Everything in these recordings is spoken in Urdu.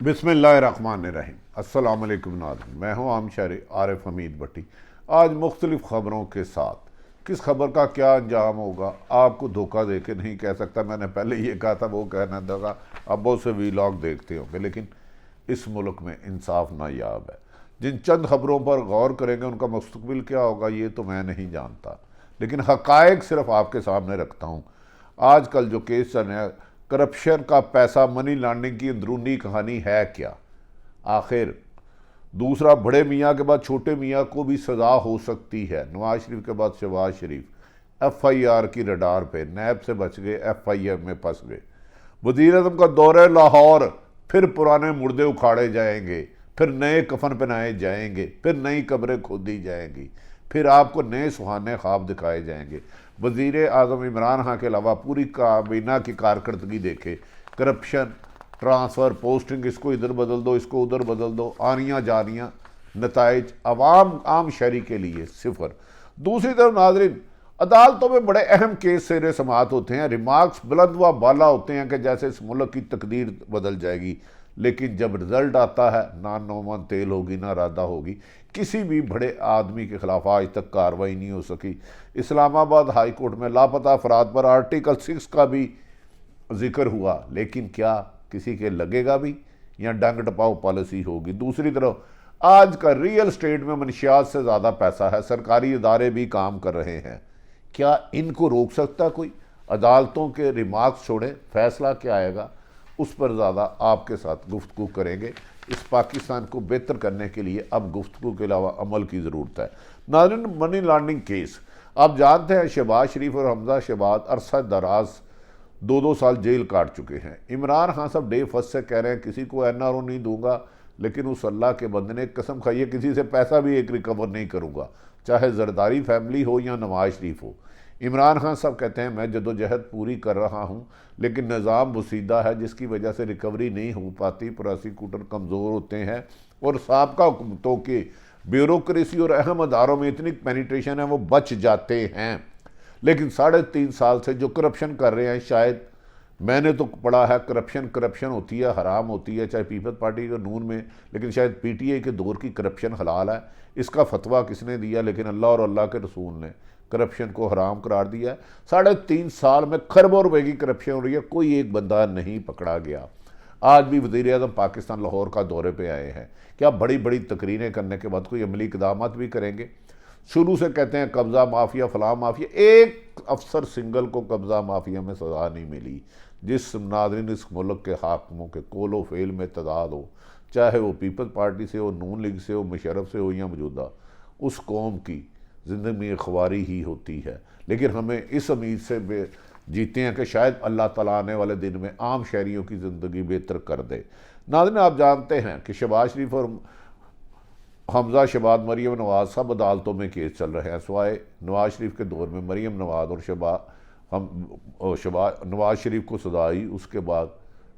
بسم اللہ الرحمن الرحیم۔ السلام علیکم ناظرین، میں ہوں عام شہری عارف حمید بٹی۔ آج مختلف خبروں کے ساتھ کس خبر کا کیا انجام ہوگا آپ کو دھوکہ دے کے نہیں کہہ سکتا۔ میں نے پہلے یہ کہا تھا، وہ کہنا دھوکہ، اب بہت سے ویلاگ دیکھتے ہوں گے، لیکن اس ملک میں انصاف نایاب ہے۔ جن چند خبروں پر غور کریں گے ان کا مستقبل کیا ہوگا یہ تو میں نہیں جانتا، لیکن حقائق صرف آپ کے سامنے رکھتا ہوں۔ آج کل جو کیس چل رہے ہیں، کرپشن کا پیسہ، منی لانڈرنگ کی اندرونی کہانی ہے کیا؟ آخر دوسرا بڑے میاں کے بعد چھوٹے میاں کو بھی سزا ہو سکتی ہے۔ نواز شریف کے بعد شہباز شریف ایف آئی آر کی رڈار پہ، نیب سے بچ گئے، ایف آئی آر میں پھنس گئے۔ وزیر اعظم کا دورہ لاہور، پھر پرانے مردے اکھاڑے جائیں گے، پھر نئے کفن پہنائے جائیں گے، پھر نئی قبریں کھودی جائیں گی، پھر آپ کو نئے سہانے خواب دکھائے جائیں گے۔ وزیر اعظم عمران خان کے علاوہ پوری کابینہ کی کارکردگی دیکھے، کرپشن، ٹرانسفر، پوسٹنگ، اس کو ادھر بدل دو، اس کو ادھر بدل دو، آنیاں جانیاں، نتائج عام شہری کے لیے صفر۔ دوسری طرف ناظرین، عدالتوں میں بڑے اہم کیس زیر سماعت ہوتے ہیں، ریمارکس بلند و بالا ہوتے ہیں کہ جیسے اس ملک کی تقدیر بدل جائے گی، لیکن جب رزلٹ آتا ہے نہ نومن تیل ہوگی نہ رادہ ہوگی۔ کسی بھی بڑے آدمی کے خلاف آج تک کارروائی نہیں ہو سکی۔ اسلام آباد ہائی کورٹ میں لاپتہ افراد پر آرٹیکل 6 کا بھی ذکر ہوا، لیکن کیا کسی کے لگے گا بھی یا ڈنگ ٹپاؤ پالیسی ہوگی؟ دوسری طرف آج کا ریئل اسٹیٹ میں منشیات سے زیادہ پیسہ ہے، سرکاری ادارے بھی کام کر رہے ہیں، کیا ان کو روک سکتا کوئی؟ عدالتوں کے ریمارکس چھوڑیں، فیصلہ کیا آئے گا اس پر زیادہ آپ کے ساتھ گفتگو کریں گے۔ اس پاکستان کو بہتر کرنے کے لیے اب گفتگو کے علاوہ عمل کی ضرورت ہے۔ ناظرین، منی لانڈرنگ کیس آپ جانتے ہیں، شہباز شریف اور حمزہ شہباز عرصہ دراز 2 سال جیل کاٹ چکے ہیں۔ عمران خان صاحب ڈے فرسٹ سے کہہ رہے ہیں کسی کو این آر او نہیں دوں گا، لیکن اس اللہ کے بندے نے قسم کھائی ہے کسی سے پیسہ بھی ایک ریکور نہیں کروں گا، چاہے زرداری فیملی ہو یا نواز شریف ہو۔ عمران خان صاحب کہتے ہیں میں جدوجہد پوری کر رہا ہوں، لیکن نظام بسیدہ ہے جس کی وجہ سے ریکوری نہیں ہو پاتی، پراسیکیوٹر کمزور ہوتے ہیں، اور سابقہ حکومتوں کے بیوروکریسی اور اہم اداروں میں اتنی پینیٹریشن ہے وہ بچ جاتے ہیں۔ لیکن 3.5 سال سے جو کرپشن کر رہے ہیں، شاید میں نے تو پڑھا ہے کرپشن ہوتی ہے، حرام ہوتی ہے، چاہے پیپلز پارٹی کے نون میں، لیکن شاید پی ٹی آئی کے دور کی کرپشن حلال ہے۔ اس کا فتویٰ کس نے دیا؟ لیکن اللہ اور اللہ کے رسول نے کرپشن کو حرام قرار دیا ہے۔ 3.5 سال میں کھربوں روپے کی کرپشن ہو رہی ہے، کوئی ایک بندہ نہیں پکڑا گیا۔ آج بھی وزیر اعظم پاکستان لاہور کا دورے پہ آئے ہیں، کیا بڑی بڑی تقریریں کرنے کے بعد کوئی عملی اقدامات بھی کریں گے؟ شروع سے کہتے ہیں قبضہ مافیا، فلاں مافیا، ایک افسر سنگل کو قبضہ مافیا میں سزا نہیں ملی۔ جس ناظرین اس ملک کے حاکموں کے قول و فعل میں تضاد ہو، چاہے وہ پیپلز پارٹی سے ہو، نون لیگ سے ہو، مشرف سے ہو یا موجودہ، اس قوم کی زندگی میں خواری ہی ہوتی ہے۔ لیکن ہمیں اس امید سے جیتے ہیں کہ شاید اللہ تعالیٰ آنے والے دن میں عام شہریوں کی زندگی بہتر کر دے۔ ناظرین، آپ جانتے ہیں کہ شہباز شریف اور حمزہ شہباز، مریم نواز سب عدالتوں میں کیس چل رہے ہیں، سوائے نواز شریف کے دور میں مریم نواز اور نواز شریف کو سزا آئی، اس کے بعد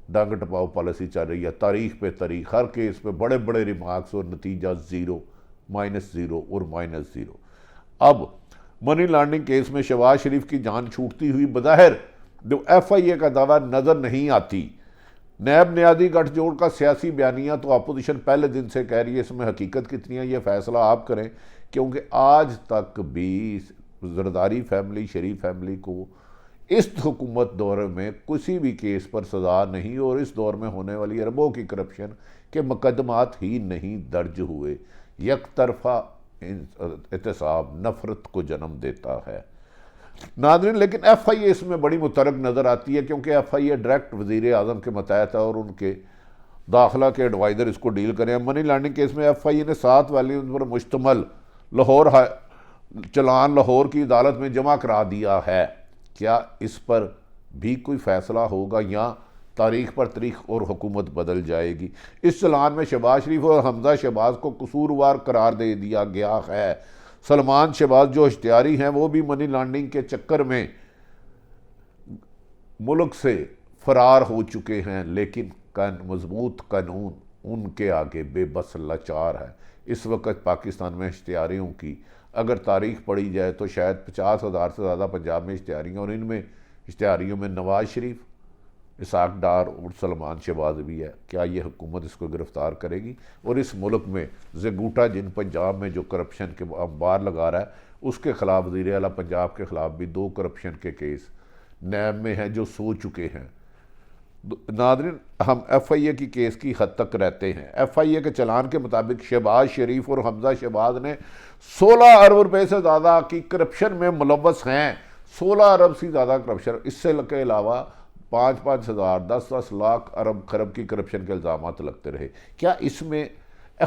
ڈنگ ٹپاؤ پالیسی چل رہی ہے، تاریخ پہ تاریخ، ہر کیس پہ بڑے بڑے ریمارکس اور نتیجہ 0، -0 اور -0۔ اب منی لانڈرنگ کیس میں شہباز شریف کی جان چھوٹتی ہوئی بظاہر جو ایف آئی اے کا دعویٰ نظر نہیں آتی۔ نیب نیازی گٹھ جوڑ کا سیاسی بیانیہ تو اپوزیشن پہلے دن سے کہہ رہی ہے، اس میں حقیقت کتنی ہے یہ فیصلہ آپ کریں، کیونکہ آج تک بھی زرداری فیملی، شریف فیملی کو اس حکومت دور میں کسی بھی کیس پر سزا نہیں، اور اس دور میں ہونے والی اربوں کی کرپشن کے مقدمات ہی نہیں درج ہوئے۔ یک طرفہ احتساب نفرت کو جنم دیتا ہے۔ ناظرین، لیکن ایف آئی اے اس میں بڑی مترک نظر آتی ہے، کیونکہ ایف آئی اے ڈائریکٹ وزیر اعظم کے ماتحت ہے اور ان کے داخلہ کے ایڈوائزر اس کو ڈیل کریں۔ منی لانڈرنگ کیس میں ایف آئی اے نے 7 والیوم پر مشتمل چلان لاہور کی عدالت میں جمع کرا دیا ہے۔ کیا اس پر بھی کوئی فیصلہ ہوگا یا تاریخ پر تاریخ اور حکومت بدل جائے گی؟ اس چلان میں شہباز شریف اور حمزہ شہباز کو قصوروار قرار دے دیا گیا ہے۔ سلمان شہباز جو اشتہاری ہیں وہ بھی منی لانڈرنگ کے چکر میں ملک سے فرار ہو چکے ہیں، لیکن مضبوط قانون ان کے آگے بے بس لاچار ہے۔ اس وقت پاکستان میں اشتہاریوں کی اگر تاریخ پڑھی جائے تو شاید 50,000 سے زیادہ پنجاب میں اشتہاریاں، اور ان میں اشتہاریوں میں نواز شریف، اسحاق ڈار اور سلمان شہباز بھی ہے، کیا یہ حکومت اس کو گرفتار کرے گی؟ اور اس ملک میں زگوٹا جن پنجاب میں جو کرپشن کے بار لگا رہا ہے، اس کے خلاف وزیر اعلیٰ پنجاب کے خلاف بھی 2 کرپشن کے کیس نیب میں ہیں جو سو چکے ہیں۔ ناظرین، ہم ایف آئی اے کی کیس کی حد تک رہتے ہیں۔ ایف آئی اے کے چلان کے مطابق شہباز شریف اور حمزہ شہباز نے 16 ارب روپے سے زیادہ کی کرپشن میں ملوث ہیں۔ 16 ارب سے زیادہ کرپشن، اس سے کے علاوہ 5-5 ہزار 10-10 لاکھ ارب خرب کی کرپشن کے الزامات لگتے رہے۔ کیا اس میں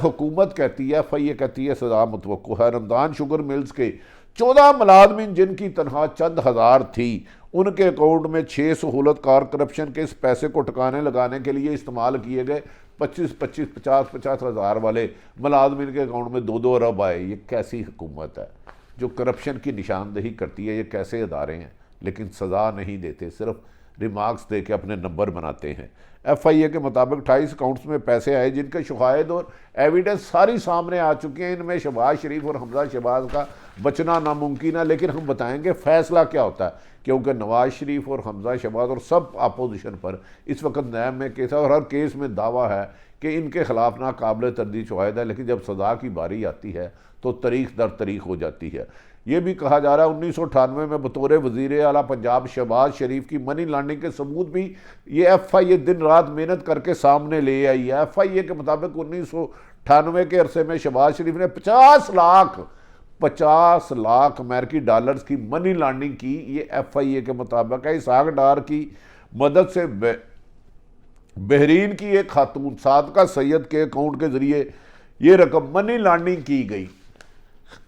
حکومت کہتی ہے، ایف آئی اے کہتی ہے سزا متوقع ہے؟ رمضان شوگر ملز کے 14 ملازمین جن کی تنخواہ چند ہزار تھی، ان کے اکاؤنٹ میں 6 سہولت کار کرپشن کے اس پیسے کو ٹھکانے لگانے کے لیے استعمال کیے گئے 50 ہزار والے ملازمین کے اکاؤنٹ میں 2 ارب آئے۔ یہ کیسی حکومت ہے جو کرپشن کی نشاندہی کرتی ہے؟ یہ کیسے ادارے ہیں لیکن سزا نہیں دیتے، صرف ریمارکس دے کے اپنے نمبر بناتے ہیں؟ ایف آئی اے کے مطابق 28 اکاؤنٹس میں پیسے آئے جن کے شواہد اور ایویڈنس ساری سامنے آ چکی ہیں۔ ان میں شہباز شریف اور حمزہ شہباز کا بچنا ناممکن ہے، لیکن ہم بتائیں گے فیصلہ کیا ہوتا ہے، کیونکہ نواز شریف اور حمزہ شہباز اور سب اپوزیشن پر اس وقت نیب میں کیس ہے اور ہر کیس میں دعویٰ ہے کہ ان کے خلاف ناقابل تردید شواہد ہے، لیکن جب سزا کی باری آتی ہے تو تاریخ در تاریخ ہو جاتی ہے۔ یہ بھی کہا جا رہا ہے 1998 میں بطور وزیر اعلیٰ پنجاب شہباز شریف کی منی لانڈرنگ کے ثبوت بھی یہ ایف آئی اے دن رات محنت کر کے سامنے لے آئی ہے۔ ایف آئی اے کے مطابق 1998 کے عرصے میں شہباز شریف نے 50 لاکھ امریکی ڈالرز کی منی لانڈرنگ کی، یہ ایف آئی اے کے مطابق ہے۔ اسحاق ڈار کی مدد سے بحرین کی ایک خاتون صادقہ سید کے اکاؤنٹ کے ذریعے یہ رقم منی لانڈرنگ کی گئی۔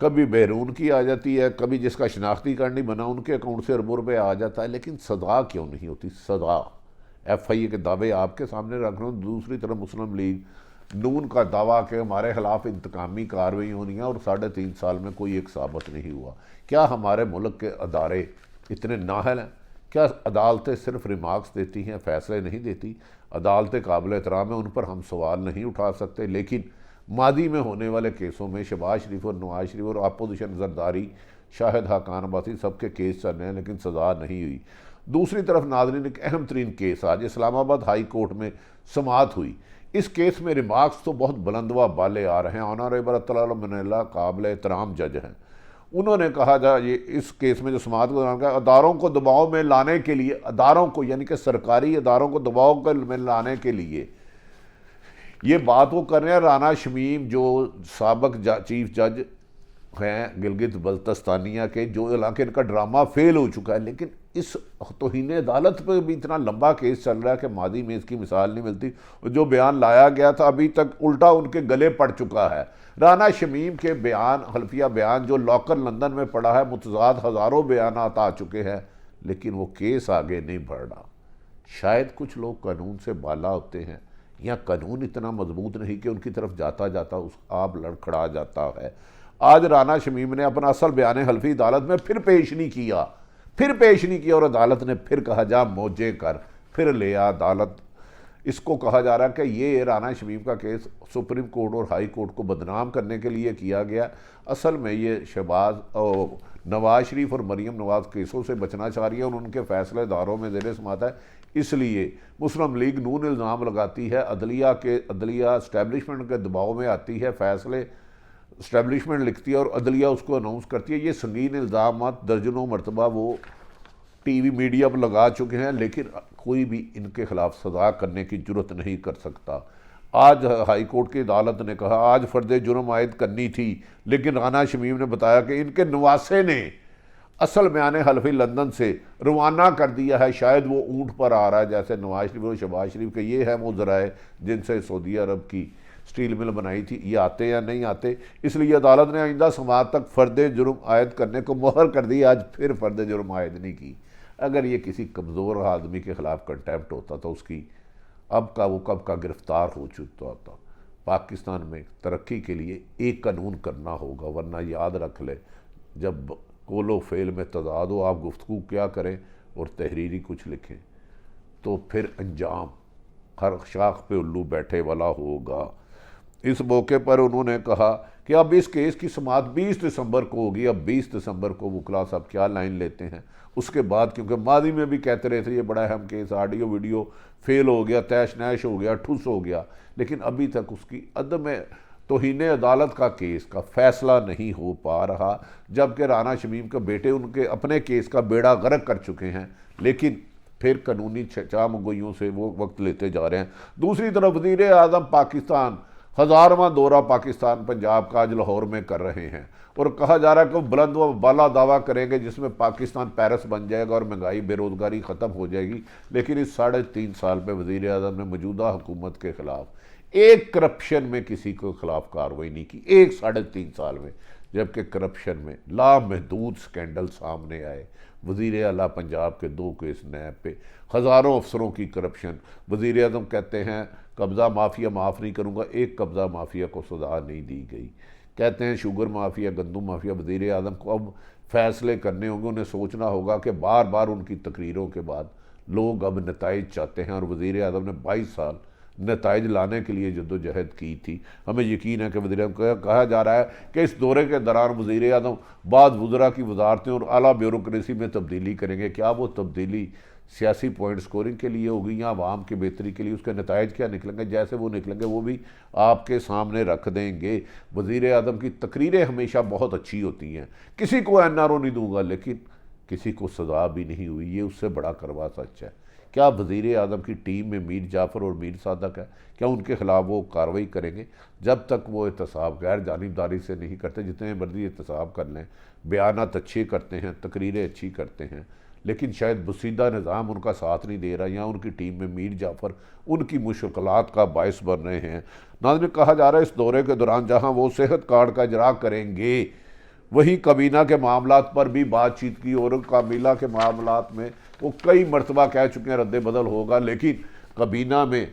کبھی بیرون کی آ جاتی ہے، کبھی جس کا شناختی کارڈ نہیں بنا ان کے اکاؤنٹ سے اربوں روپے آ جاتا ہے، لیکن سزا کیوں نہیں ہوتی؟ سزا ایف آئی اے کے دعوے آپ کے سامنے رکھ رہا ہوں، دوسری طرف مسلم لیگ نون کا دعویٰ کہ ہمارے خلاف انتقامی کارروائی ہونی ہے اور 3.5 سال میں کوئی ایک ثابت نہیں ہوا۔ کیا ہمارے ملک کے ادارے اتنے نااہل ہیں؟ کیا عدالتیں صرف ریمارکس دیتی ہیں، فیصلے نہیں دیتی؟ عدالتیں قابل احترام ہیں، ان پر ہم سوال نہیں اٹھا سکتے، لیکن ماضی میں ہونے والے کیسوں میں شہباز شریف اور نواز شریف اور اپوزیشن زرداری، شاہد حقان عباسی سب کے کیس چل رہے ہیں لیکن سزا نہیں ہوئی۔ دوسری طرف ناظرین، ایک اہم ترین کیس آج اسلام آباد ہائی کورٹ میں سماعت ہوئی۔ اس کیس میں ریمارکس تو بہت بلند و بالے آ رہے ہیں۔ آنریبل اطلاع من اللہ قابل احترام جج ہیں، انہوں نے کہا یہ اس کیس میں جو سماعت کو دوران کہا اداروں کو دباؤ میں لانے کے لیے، اداروں کو یعنی کہ سرکاری اداروں کو دباؤ میں لانے کے لیے یہ بات وہ کر رہے ہیں۔ رانا شمیم جو سابق چیف جج ہیں گلگت بلتستانیہ کے، جو حالانکہ ان کا ڈرامہ فیل ہو چکا ہے، لیکن اس توہین عدالت پہ بھی اتنا لمبا کیس چل رہا ہے کہ ماضی میں اس کی مثال نہیں ملتی۔ جو بیان لایا گیا تھا ابھی تک الٹا ان کے گلے پڑ چکا ہے۔ رانا شمیم کے بیان، حلفیہ بیان جو لاکر لندن میں پڑا ہے، متضاد ہزاروں بیانات آ چکے ہیں، لیکن وہ کیس آگے نہیں بڑھ رہا۔ شاید کچھ لوگ قانون سے بالا ہوتے ہیں یا قانون اتنا مضبوط نہیں کہ ان کی طرف جاتا اس آپ لڑکھڑا جاتا ہے۔ آج رانا شمیم نے اپنا اصل بیان حلفی عدالت میں پھر پیش نہیں کیا اور عدالت نے پھر کہا جا موجے کر، پھر لیا عدالت۔ اس کو کہا جا رہا ہے کہ یہ رانا شمیم کا کیس سپریم کورٹ اور ہائی کورٹ کو بدنام کرنے کے لیے کیا گیا۔ اصل میں یہ شہباز اور نواز شریف اور مریم نواز کیسوں سے بچنا چاہ رہی ہے اور ان کے فیصلے داروں میں زیر سماعت ہے۔ اس لیے مسلم لیگ نون الزام لگاتی ہے عدلیہ اسٹیبلشمنٹ کے دباؤ میں آتی ہے، فیصلے اسٹیبلشمنٹ لکھتی ہے اور عدلیہ اس کو اناؤنس کرتی ہے۔ یہ سنگین الزامات درجنوں مرتبہ وہ ٹی وی میڈیا پر لگا چکے ہیں، لیکن کوئی بھی ان کے خلاف سزا کرنے کی جرت نہیں کر سکتا۔ آج ہائی کورٹ کی عدالت نے کہا آج فرد جرم عائد کرنی تھی، لیکن رانا شمیم نے بتایا کہ ان کے نواسے نے اصل بیان حلفی لندن سے روانہ کر دیا ہے۔ شاید وہ اونٹ پر آ رہا ہے جیسے نواز شریف اور شہباز شریف کے یہ ہے وہ ذرائع جن سے سعودی عرب کی سٹیل مل بنائی تھی، یہ آتے یا نہیں آتے۔ اس لیے عدالت نے آئندہ سماعت تک فرد جرم عائد کرنے کو مہر کر دی۔ آج پھر فرد جرم عائد نہیں کی۔ اگر یہ کسی کمزور آدمی کے خلاف کنٹیمپٹ ہوتا تو اس کی اب کا وہ کب کا گرفتار ہو چکا ہوتا۔ پاکستان میں ترقی کے لیے ایک قانون کرنا ہوگا، ورنہ یاد رکھ لے جب قول و فعل میں تضاد ہو، آپ گفتگو کیا کریں اور تحریری کچھ لکھیں تو پھر انجام ہر شاخ پہ الو بیٹھے والا ہوگا۔ اس موقع پر انہوں نے کہا کہ اب اس کیس کی سماعت 20 دسمبر کو ہوگی. اب 20 دسمبر کو وکلا صاحب کیا لائن لیتے ہیں اس کے بعد، کیونکہ ماضی میں بھی کہتے رہے تھے یہ بڑا اہم کیس، آڈیو ویڈیو فیل ہو گیا، تیش نیش ہو گیا، ٹھس ہو گیا، لیکن ابھی تک اس کی عدم توہین عدالت کا کیس کا فیصلہ نہیں ہو پا رہا، جبکہ رانا شمیم کے بیٹے ان کے اپنے کیس کا بیڑا غرق کر چکے ہیں، لیکن پھر قانونی چام گوئیوں سے وہ وقت لیتے جا رہے ہیں. دوسری طرف وزیر اعظم پاکستان 1000واں دورہ پاکستان پنجاب کا آج لاہور میں کر رہے ہیں، اور کہا جا رہا ہے کہ وہ بلند و بالا دعویٰ کریں گے جس میں پاکستان پیرس بن جائے گا اور مہنگائی بے روزگاری ختم ہو جائے گی. لیکن اس 3.5 سال میں وزیر اعظم نے موجودہ حکومت کے خلاف ایک کرپشن میں کسی کے خلاف کارروائی نہیں کی، 3.5 سال میں، جبکہ کرپشن میں لامحدود سکینڈل سامنے آئے. وزیر اعلیٰ پنجاب کے 2 کیس نیب پہ، ہزاروں افسروں کی کرپشن. وزیر اعظم کہتے ہیں قبضہ مافیا معاف نہیں کروں گا، ایک قبضہ مافیا کو سزا نہیں دی گئی. کہتے ہیں شوگر مافیا، گندم مافیا. وزیر اعظم کو اب فیصلے کرنے ہوں گے، انہیں سوچنا ہوگا کہ بار بار ان کی تقریروں کے بعد لوگ اب نتائج چاہتے ہیں، اور وزیر اعظم نے 22 سال نتائج لانے کے لیے جدوجہد کی تھی. ہمیں یقین ہے کہ وزیر اعظم کو کہا جا رہا ہے کہ اس دورے کے دوران وزیر اعظم بعض وزراء کی وزارتیں اور اعلیٰ بیوروکریسی میں تبدیلی کریں گے. کیا وہ تبدیلی سیاسی پوائنٹ سکورنگ کے لیے ہوگی یا عوام کی بہتری کے لیے؟ اس کے نتائج کیا نکلیں گے؟ جیسے وہ نکلیں گے وہ بھی آپ کے سامنے رکھ دیں گے. وزیر اعظم کی تقریریں ہمیشہ بہت اچھی ہوتی ہیں، کسی کو NRO نہیں دوں گا لیکن کسی کو سزا بھی نہیں ہوئی، یہ اس سے بڑا کروا سچ ہے. کیا وزیر اعظم کی ٹیم میں میر جعفر اور میر صادق ہے؟ کیا ان کے خلاف وہ کارروائی کریں گے؟ جب تک وہ احتساب غیر جانبداری سے نہیں کرتے، جتنے مرضی احتساب کر لیں، بیانات اچھے کرتے ہیں، تقریریں اچھی کرتے ہیں، لیکن شاید بسیدہ نظام ان کا ساتھ نہیں دے رہا، یا ان کی ٹیم میں میر جعفر ان کی مشکلات کا باعث بن رہے ہیں. ناظرین، کہا جا رہا ہے اس دورے کے دوران جہاں وہ صحت کارڈ کا اجرا کریں گے، وہی کابینہ کے معاملات پر بھی بات چیت کی، اور کابینہ کے معاملات میں وہ کئی مرتبہ کہہ چکے ہیں رد بدل ہوگا، لیکن کابینہ میں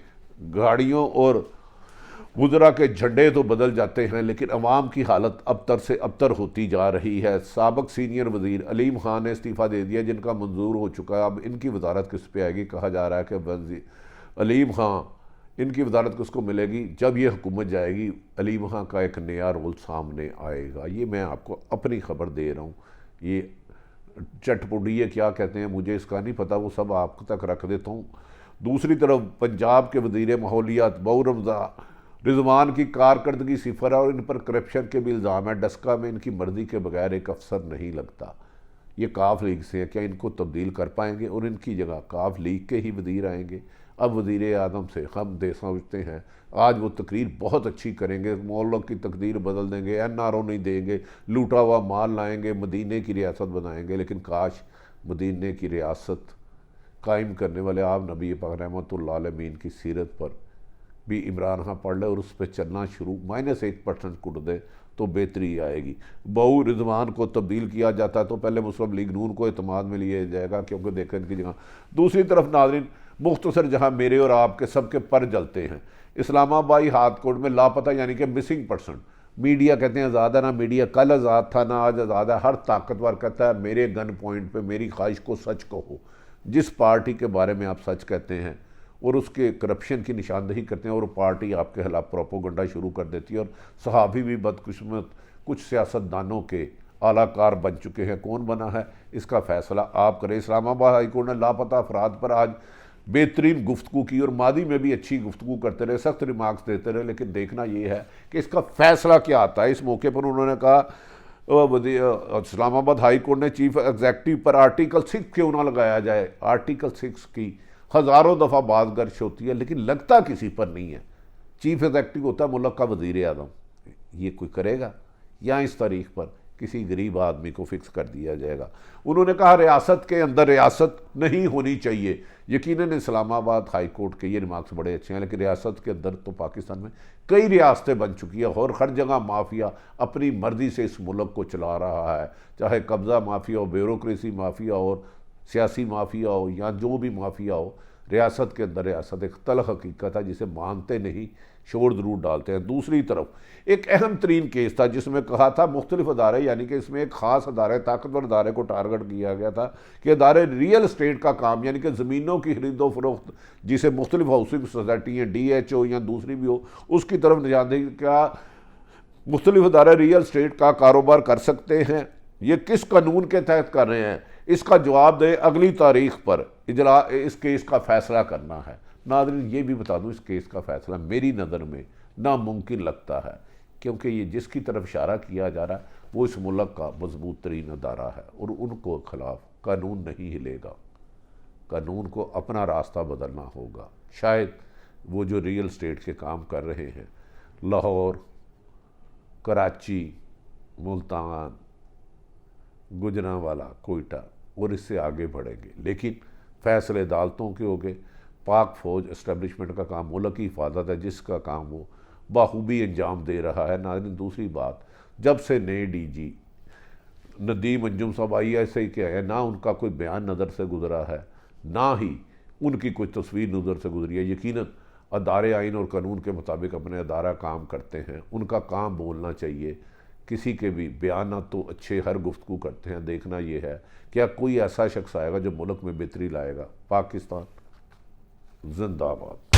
گاڑیوں اور وزراء کے جھنڈے تو بدل جاتے ہیں، لیکن عوام کی حالت ابتر سے ابتر ہوتی جا رہی ہے. سابق سینئر وزیر علیم خان نے استعفیٰ دے دیا، جن کا منظور ہو چکا ہے. اب ان کی وزارت کس پہ آئے گی؟ کہا جا رہا ہے کہ علیم خان، ان کی وزارت کس کو ملے گی؟ جب یہ حکومت جائے گی علیم خان کا ایک نیا رول سامنے آئے گا. یہ میں آپ کو اپنی خبر دے رہا ہوں. یہ چٹپٹیے کیا کہتے ہیں مجھے اس کا نہیں پتہ، وہ سب آپ تک رکھ دیتا ہوں. دوسری طرف پنجاب کے وزیر ماحولیات بہو رضوان کی کارکردگی صفر ہے، اور ان پر کرپشن کے بھی الزام ہے. ڈسکا میں ان کی مرضی کے بغیر ایک افسر نہیں لگتا. یہ کاف لیگ سے ہے، کیا ان کو تبدیل کر پائیں گے؟ اور ان کی جگہ کاف لیگ کے ہی وزیر آئیں گے. اب وزیر اعظم سے ہم سمجھتے ہیں آج وہ تقریر بہت اچھی کریں گے، ملک کی تقدیر بدل دیں گے، NRO نہیں دیں گے، لوٹا ہوا مال لائیں گے، مدینے کی ریاست بنائیں گے. لیکن کاش مدینے کی ریاست قائم کرنے والے آپ نبی پاک رحمۃ اللہ علیہ کی سیرت پر بھی عمران خان پڑھ لے اور اس پہ چلنا شروع -1% کٹ دے تو بہتری آئے گی. بہو رضوان کو تبدیل کیا جاتا ہے تو پہلے مسلم لیگ نون کو اعتماد میں لیا جائے گا، کیونکہ دیکھیں ان کی جگہ. دوسری طرف ناظرین، مختصر جہاں میرے اور آپ کے سب کے پر جلتے ہیں، اسلام آباد ہاتھ کوٹ میں لاپتہ یعنی کہ مسنگ پرسن. میڈیا کہتے ہیں آزاد ہے، نہ میڈیا کل آزاد تھا نہ آج آزاد ہے. ہر طاقتور کہتا ہے میرے گن پوائنٹ پہ میری خواہش کو سچ کہو. جس پارٹی کے بارے میں آپ سچ کہتے ہیں اور اس کے کرپشن کی نشاندہی کرتے ہیں، اور پارٹی آپ کے خلاف پروپوگنڈا شروع کر دیتی ہے. اور صحافی بھی بدقسمت کچھ سیاستدانوں کے اعلیٰ کار بن چکے ہیں. کون بنا ہے اس کا فیصلہ آپ کریں. اسلام آباد ہائی کورٹ نے لاپتہ افراد پر آج بہترین گفتگو کی، اور ماضی میں بھی اچھی گفتگو کرتے رہے، سخت ریمارکس دیتے رہے، لیکن دیکھنا یہ ہے کہ اس کا فیصلہ کیا آتا ہے. اس موقع پر انہوں نے کہا اسلام آباد ہائی کورٹ نے چیف ایگزیکٹو پر آرٹیکل 6 کیوں نہ لگایا جائے. آرٹیکل 6 کی ہزاروں دفعہ بات گرش ہوتی ہے لیکن لگتا کسی پر نہیں ہے. چیف ایگزیکٹو ہوتا ہے ملک کا وزیر اعظم. یہ کوئی کرے گا یا اس تاریخ پر کسی غریب آدمی کو فکس کر دیا جائے گا؟ انہوں نے کہا ریاست کے اندر ریاست نہیں ہونی چاہیے. یقیناً اسلام آباد ہائی کورٹ کے یہ ریمارکس بڑے اچھے ہیں، لیکن ریاست کے اندر تو پاکستان میں کئی ریاستیں بن چکی ہیں اور ہر جگہ مافیا اپنی مرضی سے اس ملک کو چلا رہا ہے، چاہے قبضہ مافیا ہو، بیوروکریسی مافیا ہو، سیاسی مافیا ہو، یا جو بھی مافیا ہو. ریاست کے اندر ریاست ایک تلخ حقیقت ہے جسے مانتے نہیں، شور ضرور ڈالتے ہیں. دوسری طرف ایک اہم ترین کیس تھا جس میں کہا تھا مختلف ادارے، یعنی کہ اس میں ایک خاص ادارے، طاقتور ادارے کو ٹارگٹ کیا گیا تھا کہ ادارے ریئل اسٹیٹ کا کام، یعنی کہ زمینوں کی خرید و فروخت جسے مختلف ہاؤسنگ سوسائٹی ہیں، DHO یا دوسری بھی ہو، اس کی طرف نشاندہی. کیا مختلف ادارے ریئل اسٹیٹ کا کاروبار کر سکتے ہیں؟ یہ کس قانون کے تحت کر رہے ہیں؟ اس کا جواب دے اگلی تاریخ پر اس کیس کا فیصلہ کرنا ہے۔ ناظرین یہ بھی بتا دوں، اس کیس کا فیصلہ میری نظر میں ناممکن لگتا ہے، کیونکہ یہ جس کی طرف اشارہ کیا جا رہا ہے وہ اس ملک کا مضبوط ترین ادارہ ہے، اور ان کو خلاف قانون نہیں ہلے گا۔ قانون کو اپنا راستہ بدلنا ہوگا۔ شاید وہ جو ریئل اسٹیٹ کے کام کر رہے ہیں، لاہور، کراچی، ملتان، گجرانوالہ، کوئٹہ، اور اس سے آگے بڑھیں گے، لیکن فیصلے عدالتوں کے ہو گئے۔ پاک فوج اسٹیبلشمنٹ کا کام ملک کی حفاظت ہے، جس کا کام وہ بخوبی انجام دے رہا ہے۔ ناظرین دوسری بات، جب سے نئے ڈی جی ندیم انجم صاحب آئی ایس آئی کے آئے، نہ ان کا کوئی بیان نظر سے گزرا ہے، نہ ہی ان کی کوئی تصویر نظر سے گزری ہے۔ یقیناً ادارے آئین اور قانون کے مطابق اپنے ادارہ کام کرتے ہیں، ان کا کام بولنا چاہیے۔ کسی کے بھی بیانات تو اچھے ہر گفتگو کرتے ہیں، دیکھنا یہ ہے کیا کوئی ایسا شخص آئے گا جو ملک میں بہتری لائے گا۔ پاکستان زندہ باد۔